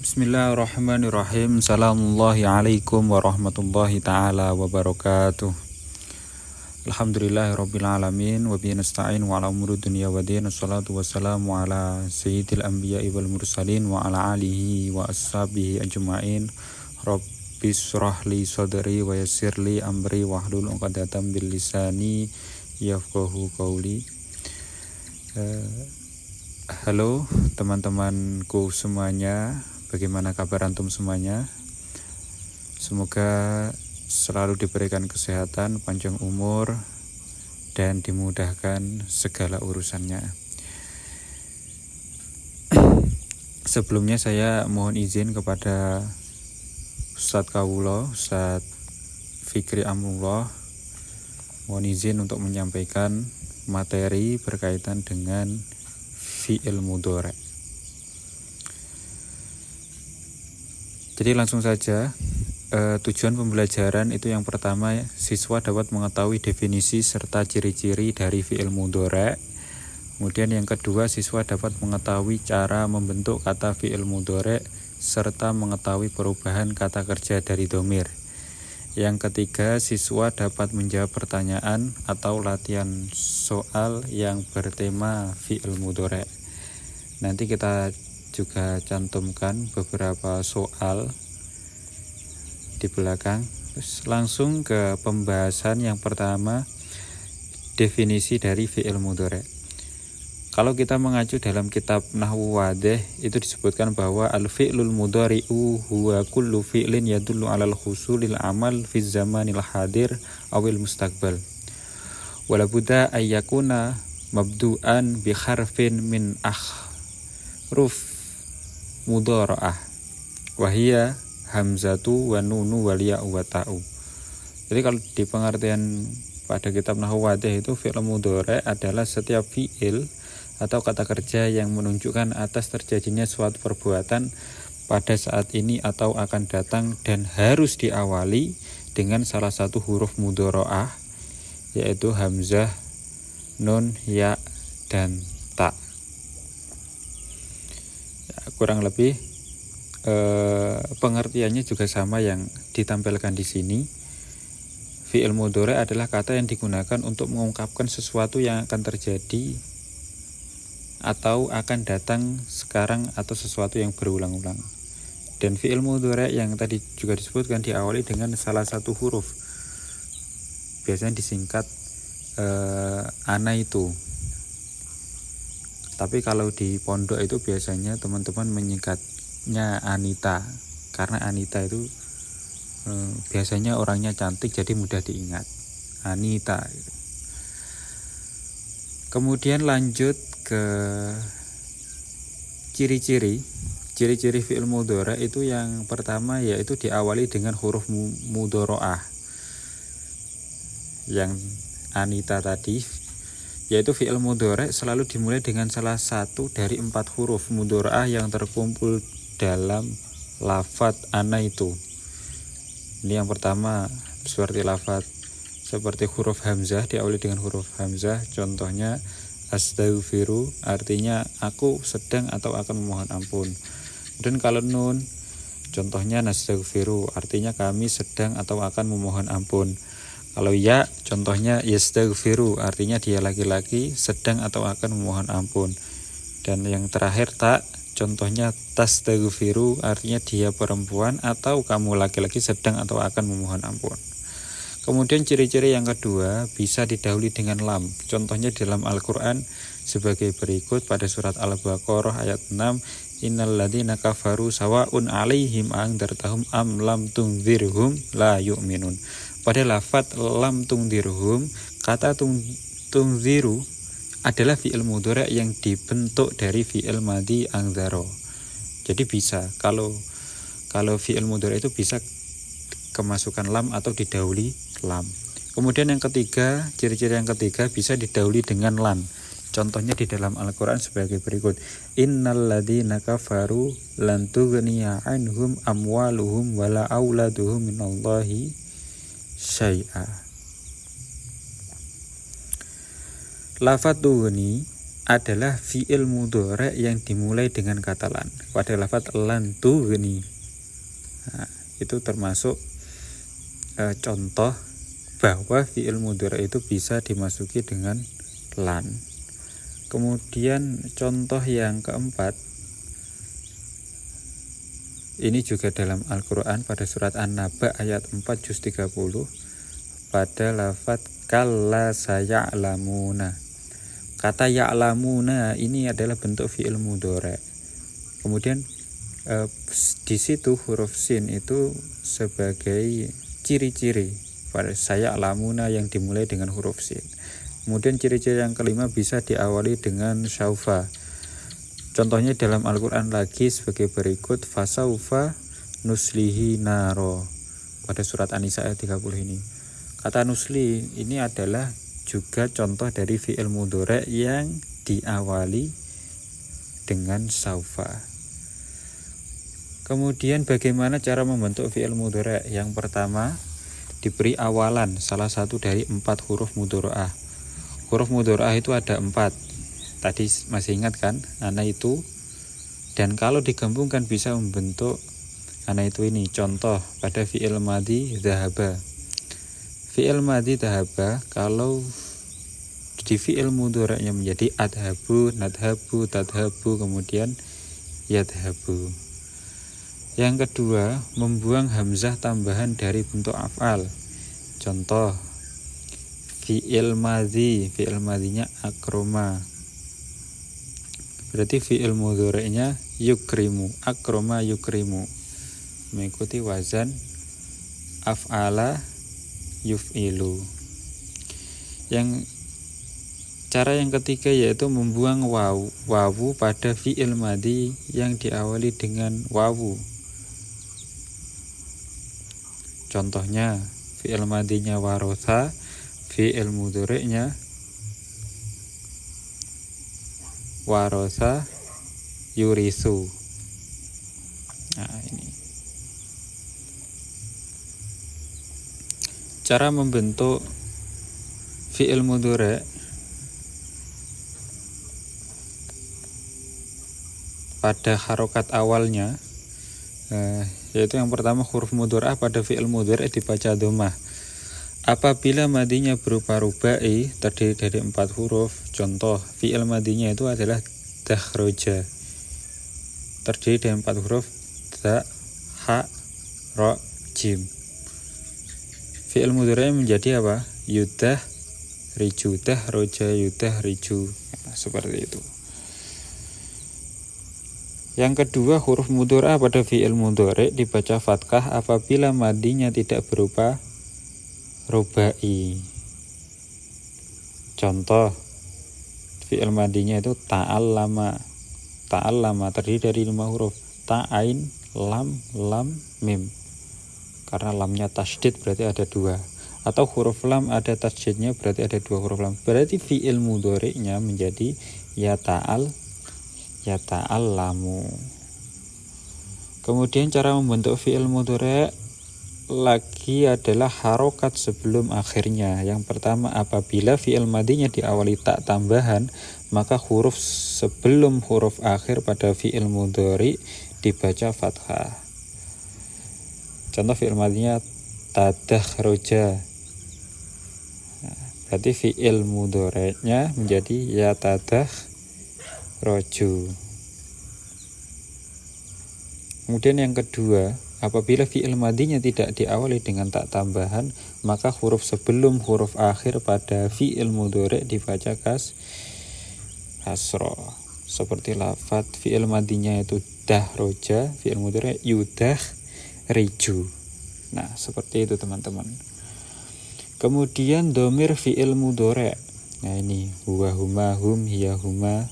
Bismillahirrahmanirrahim. Assalamualaikum warahmatullahi ta'ala wabarakatuh. Alhamdulillahirrabbilalamin. Wabihi nasta'in wa ala umuri dunia wa din. Assalatu wassalamu ala sayyidil anbiya'i wal mursalin wa ala alihi wa ashabihi ajma'in. Rabbi shrah li sadri wa yassir li amri wahlul 'uqdatam bil lisani yafqahu qawli. Halo teman-temanku semuanya, bagaimana kabar antum semuanya? Semoga selalu diberikan kesehatan, panjang umur, dan dimudahkan segala urusannya. Sebelumnya saya mohon izin kepada Ustadz Kawulo, Ustadz Fikri Amrullah, mohon izin untuk menyampaikan materi berkaitan dengan fi'il mudhari'. Jadi langsung saja, tujuan pembelajaran itu yang pertama, siswa dapat mengetahui definisi serta ciri-ciri dari fi'il mudhari'. Kemudian yang kedua, siswa dapat mengetahui cara membentuk kata fi'il mudhari' serta mengetahui perubahan kata kerja dari dhamir. Yang ketiga, siswa dapat menjawab pertanyaan atau latihan soal yang bertema fi'il mudhari'. Nanti kita juga cantumkan beberapa soal di belakang. Terus langsung ke pembahasan yang pertama, definisi dari fi'il mudhari'. Kalau kita mengacu dalam kitab Nahwu Wadih, itu disebutkan bahwa al-fi'lul mudhari'u huwa kullu fi'lin yadullu 'alal husulil amal fi zamanil hadir awil mustaqbal. Wala budda ayyakuna mabdu'an bi harfin min ruf mudhara'ah wahia hamzatu wa nunu wal ya'u wa ta'u. Jadi kalau di pengertian pada kitab Nahwu Wadih itu, fi'il mudhari' adalah setiap fi'il atau kata kerja yang menunjukkan atas terjadinya suatu perbuatan pada saat ini atau akan datang dan harus diawali dengan salah satu huruf mudhara'ah, yaitu hamzah, nun, ya, dan ta. Kurang lebih pengertiannya juga sama yang ditampilkan di sini. Fi'il mudhari' adalah kata yang digunakan untuk mengungkapkan sesuatu yang akan terjadi atau akan datang sekarang atau sesuatu yang berulang-ulang. Dan fi'il mudhari' yang tadi juga disebutkan diawali dengan salah satu huruf, biasanya disingkat ana itu. Tapi kalau di pondok itu biasanya teman-teman menyingkatnya Anita, karena Anita itu biasanya orangnya cantik, jadi mudah diingat, Anita. Kemudian lanjut ke ciri-ciri fi'il mudhari' itu. Yang pertama yaitu diawali dengan huruf mudhara'ah, yang Anita tadi, yaitu fi'il mudhari' selalu dimulai dengan salah satu dari 4 huruf mudhara'ah yang terkumpul dalam lafadz ana itu. Ini yang pertama, seperti huruf hamzah, diawali dengan huruf hamzah. Contohnya astaghfiru, artinya aku sedang atau akan memohon ampun. Dan kalau nun, contohnya nastaghfiru, artinya kami sedang atau akan memohon ampun. Kalau ya, contohnya yastaghfiru, artinya dia laki-laki sedang atau akan memohon ampun. Dan yang terakhir ta, contohnya tastaghfiru, artinya dia perempuan atau kamu laki-laki sedang atau akan memohon ampun. Kemudian ciri-ciri yang kedua bisa didahului dengan lam. Contohnya dalam Al-Quran sebagai berikut pada surat Al-Baqarah ayat 6, innal ladzina kafaru sawa'un 'alaihim anzartahum am lam tunzirhum la yu'minun. Pada lafadz lam tungdirhum, kata tungziru adalah fi'il mudhari' yang dibentuk dari fi'il madhi anzaro. Jadi bisa, kalau fi'il mudhari' itu bisa kemasukan lam atau didahului lam. Kemudian yang ketiga, ciri-ciri yang ketiga bisa didahului dengan lan. Contohnya di dalam Al-Quran sebagai berikut, innal ladzina kafaru lan tughniya anhum amwaluhum wala auladuhum minallahi syai'a. Lafadz tughni adalah fi'il mudhari' yang dimulai dengan kata lan. Pada lafaz lan tughni. Nah, itu termasuk contoh bahwa fi'il mudhari' itu bisa dimasuki dengan lan. Kemudian contoh yang keempat, ini juga dalam Al-Quran pada surat An-Naba ayat 4 juz 30 pada lafaz kalla saya'lamuna. Kata ya'lamuna ini adalah bentuk fi'il mudhari'. Kemudian di situ huruf sin itu sebagai ciri-ciri pada saya'lamuna yang dimulai dengan huruf sin. Kemudian ciri-ciri yang kelima bisa diawali dengan saufa. Contohnya dalam Al-Quran lagi sebagai berikut, fasaufa nuslihi naro pada surat An-Nisa ayat 30 ini. Kata nusli ini adalah juga contoh dari fi'il mudhari' yang diawali dengan saufa. Kemudian bagaimana cara membentuk fi'il mudhari'? Yang pertama, diberi awalan salah satu dari 4 huruf mudhari'ah. Huruf mudhari'ah itu ada 4. Tadi masih ingat kan? Ana itu. Dan kalau digabungkan bisa membentuk ana itu ini. Contoh pada fi'il madhi dhahaba. Fi'il madhi dhahaba kalau di fi'il mudhari'nya menjadi adhabu, nadhabu, tadhabu, kemudian yadhabu. Yang kedua, membuang hamzah tambahan dari bentuk af'al. Contoh fi'il madhi, fi'il madhinya akroma. Berarti fi'il mudhari'nya yukrimu, akroma yukrimu. Mengikuti wazan af'ala yuf'ilu. Cara yang ketiga yaitu membuang wawu pada fi'il madhi yang diawali dengan wawu. Contohnya fi'il madhinya warotha, fi'il mudhari'nya warotha yurisu. Nah, ini cara membentuk fi'il mudhari' pada harokat awalnya, yaitu yang pertama huruf mudhari'ah pada fi'il mudhari' dibaca dhammah. Apabila madinya berupa rubai terdiri dari 4 huruf, contoh fi'il madinya itu adalah dakhroja, terdiri dari 4 huruf da, ha, ro, jim. Fi'il mudhari' menjadi apa? Yudah riju, roja yudah riju. Nah, seperti itu. Yang kedua, huruf mudhari'ah pada fi'il mudhari' dibaca fathah apabila madinya tidak berupa rubai. Contoh fi'il madinya itu ta'allama. Ta'allama terdiri dari 5 huruf, ta'ain, lam, mim. Karena lamnya tasydid berarti ada 2. Atau huruf lam ada tasydidnya berarti ada 2 huruf lam. Berarti fi'il mudhari'nya menjadi yata'allamu. Kemudian cara membentuk fi'il mudhari' lagi adalah harokat sebelum akhirnya. Yang pertama, apabila fi'il madhinya diawali tak tambahan, maka huruf sebelum huruf akhir pada fi'il mudhari' dibaca fathah. Contoh fi'il madhinya tadakhroja. Nah, berarti fi'il mudhari'nya menjadi yatadakhroju. Kemudian yang kedua, apabila fi'il madhinya tidak diawali dengan tak tambahan, maka huruf sebelum huruf akhir pada fi'il mudhari' dibaca kasro. Seperti lafadz fi'il madhinya itu dahroja, fi'il mudhari' yudah riju. Nah, seperti itu teman-teman. Kemudian dhamir fi'il mudhari'. Nah, ini huwa huma hum hiya huma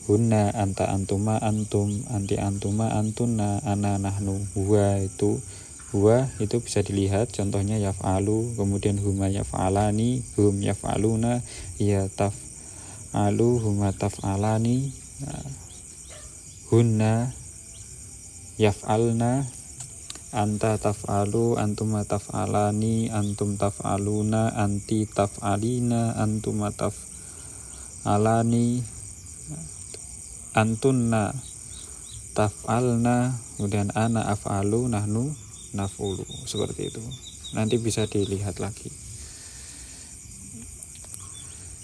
hunna anta antuma antum anti antuma antuna ana nahnu. Huwa itu bisa dilihat contohnya yaf'alu, kemudian huma yaf'alani, hum yaf'aluna, ya taf'alu, huma taf'alani, hunna yaf'alna, anta taf'alu, antuma taf'alani, antum taf'aluna, anti taf'alina, antuma taf'alani. antunna taf'alna, kemudian ana af'alu, nahnu naf'ulu, seperti itu. Nanti bisa dilihat lagi.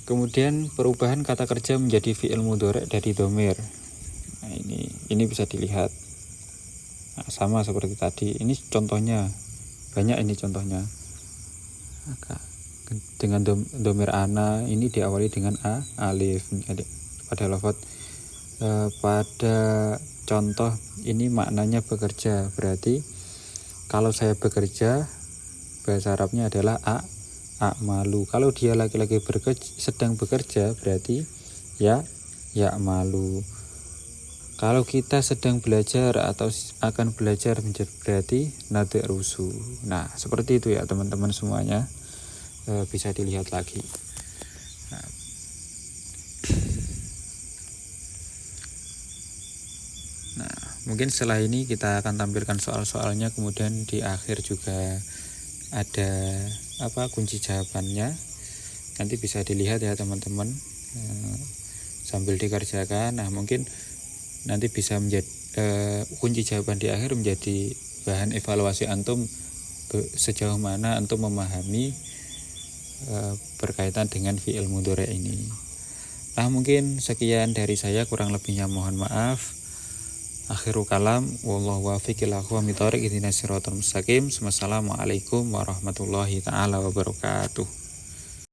Kemudian perubahan kata kerja menjadi fi'il mudhari' dari dhamir. Nah, ini bisa dilihat. Nah, sama seperti tadi. Ini contohnya. Banyak ini contohnya. Dengan dhamir ana ini diawali dengan alif. Pada lafaz pada contoh ini maknanya bekerja. Berarti kalau saya bekerja, bahasa Arabnya adalah a'malu. Kalau dia laki-laki sedang bekerja, berarti ya'malu. Kalau kita sedang belajar atau akan belajar, berarti nadrusu. Nah, seperti itu ya teman-teman semuanya. Bisa dilihat lagi. Nah, mungkin setelah ini kita akan tampilkan soal-soalnya, kemudian di akhir juga ada kunci jawabannya. Nanti bisa dilihat ya teman-teman, sambil dikerjakan. Nah, mungkin nanti bisa menjadi kunci jawaban di akhir menjadi bahan evaluasi antum sejauh mana antum memahami berkaitan dengan fi'il mudhari' ini. Nah, mungkin sekian dari saya, kurang lebihnya mohon maaf. Akhirul kalam, wallahu wafiq ila aqwamit thoriq, ihdinas siratal mustaqim. Wassalamualaikum warahmatullahi taala wabarakatuh.